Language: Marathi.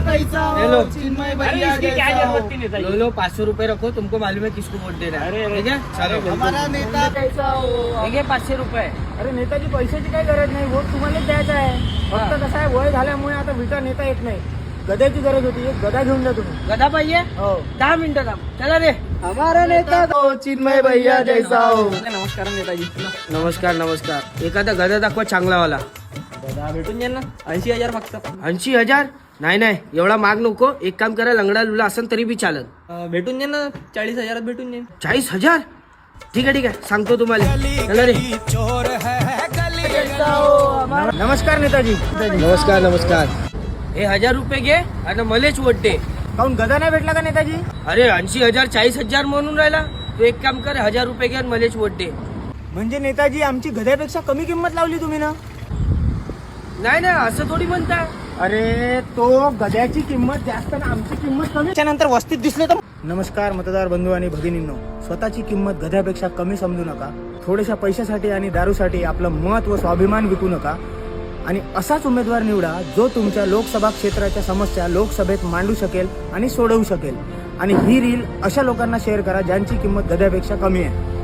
कैसा हो, चिन्मय भैया कैसा हो। लो लो 500 रुपए रखो, तुमको मालूम है किसको वोट देना है, ठीक है? चलो हमारा नेता कैसा हो। ठीक है 500 रुपए. अरे नेताजी पैशाची काही गरज नाही, वोट तुम्हालाच द्यायचा आहे. फक्त कसं आहे, वय झाल्यामुळे आता विटा नेता येत नाही. गद्याची गरज होती, एक गदा घेऊन जा तुम्ही. गदा पाहिजे? हो. 10 मिनिटं थांब. चला रे. हमारा नेता हो, चिन्मय भैया जैसा हो. नमस्कार नेताजी. नमस्कार नमस्कार. एखादा गदा दाखवा चांगलावाला. गदा भेटून जाईल ना, 80,000 फक्त. 80,000? नाही नाही, एवढा माग नको. एक काम करा, लंगडा लुला असेल तरी बी चालत. भेटून जाईल ना, 40,000 भेटून जाईल. 40,000? ठीक आहे सांगतो तुम्हाला. चला रे. नमस्कार नेताजी. नमस्कार नमस्कार. हे 1000 रुपये घे आणि मलेच वोट दे. काहून गदा नाही भेटला का नेताजी? अरे 80,000 40,000 म्हणून राहिला. तू एक काम कर, 1000 रुपये घे आणि मलेच वोट दे. म्हणजे नेताजी आमची गद्यापेक्षा कमी किंमत लावली तुम्ही ना? नाही नाही, असं थोडी म्हणता. अरे तो गद्याची किंमत जास्त ना, आमची किंमत कमी. त्याच्यानंतर वस्तीत दिसले तर. नमस्कार मतदार बंधू आणि भगिनींनो, स्वतःची किंमत गद्यापेक्षा कमी समजू नका. थोड्याशा पैशासाठी आणि दारूसाठी आपलं मत व स्वाभिमान विकू नका आणि असाच उमेदवार निवडा जो तुमच्या लोकसभा क्षेत्राच्या समस्या लोकसभेत मांडू शकेल आणि सोडवू शकेल. आणि ही रील अशा लोकांना शेअर करा ज्यांची किंमत गद्यापेक्षा कमी आहे.